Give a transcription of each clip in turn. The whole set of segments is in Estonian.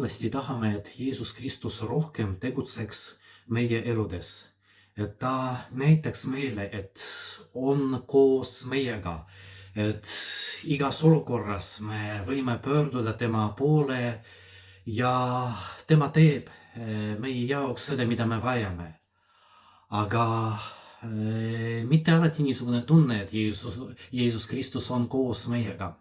kindlasti tahame, et Jeesus Kristus rohkem tegutseks meie eludes. Et ta näitaks meile, et on koos meiega, et igas olukorras me võime pöörduda tema poole ja tema teeb meie jaoks seda, mida me vajame. Aga mitte alati niisugune tunne, et Jeesus Kristus on koos meiega.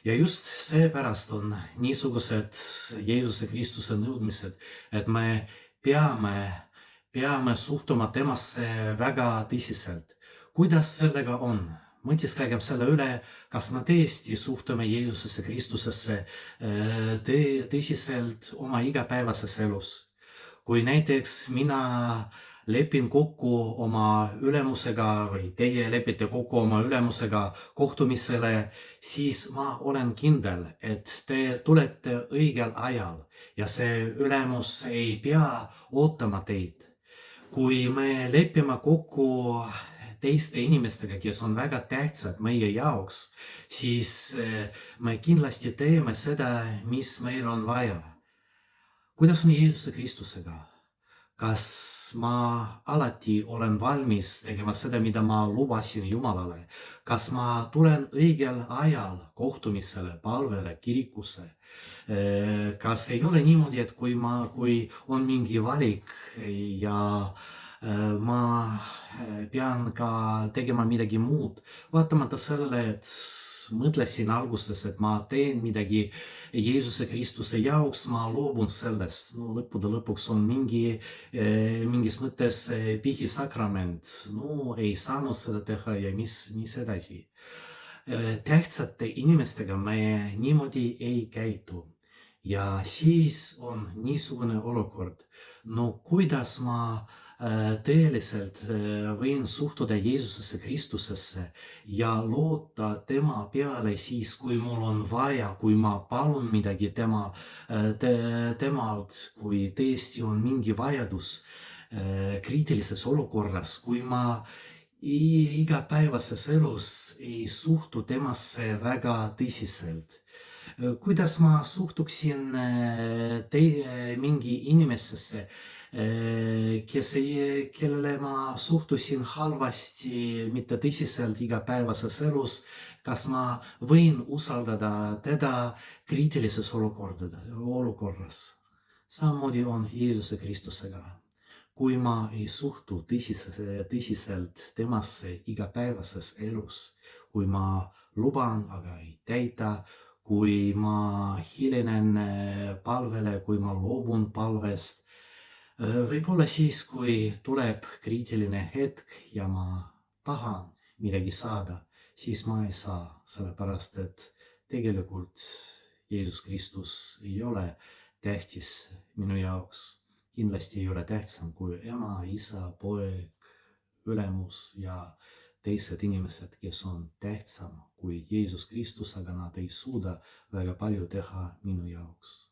Ja just seepärast on niisugused Jeesuse Kristuse nõudmised, et me peame suhtuma temasse väga tõsiselt. Kuidas sellega on? Mõtisklegem selle üle, kas me tõesti suhtume Jeesusesse Kristusesse tõsiselt oma igapäevases elus. Kui näiteks mina lepin kokku oma ülemusega või teie lepite kokku oma ülemusega kohtumisele, siis ma olen kindel, et te tulete õigel ajal ja see ülemus ei pea ootama teid. Kui me lepime kokku teiste inimestega, kes on väga tähtsad meie jaoks, siis me kindlasti teeme seda, mis meil on vaja. Kuidas on Jeesuse Kristusega? Kas ma alati olen valmis tegema seda, mida ma lubasin Jumalale? Kas ma tulen õigel ajal kohtumisele, palvele, kirikusse? Kas ei ole niimoodi, et kui on mingi valik ja ma pean ka tegema midagi muud, vaatamata sellele, et mõtlesin alguses, et ma teen midagi Jeesuse Kristuse jaoks, ma loobun sellest. No lõppude lõpuks on mingis mõttes pihisakrament. No ei saanud seda teha ja mis edasi. Tähtsate inimestega me niimoodi ei käitu. Ja siis on niisugune olukord. No kuidas ma tõeliselt võin suhtuda Jeesusesse Kristusesse ja loota tema peale siis, kui mul on vaja, kui ma palun midagi temalt, kui tõesti on mingi vajadus kriitilises olukorras, kui ma igapäevases elus ei suhtu temasse väga tõsiselt. Kuidas ma suhtuksin mingi inimesesse, kellele ma suhtusin halvasti, mitte tõsiselt igapäevases elus, kas ma võin usaldada teda kriitilises olukorras? Samamoodi on Jeesuse Kristusega. Kui ma ei suhtu tõsiselt temasse igapäevases elus, kui ma luban, aga ei täida, kui ma hilinen palvele, kui ma loobun palvest, võib-olla siis, kui tuleb kriitiline hetk ja ma tahan midagi saada, siis ma ei saa, sellepärast et tegelikult Jeesus Kristus ei ole tähtis minu jaoks. Kindlasti ei ole tähtsam kui ema, isa, poeg, ülemus ja teised inimesed, kes on tähtsam kui Jeesus Kristus, aga nad ei suuda väga palju teha minu jaoks.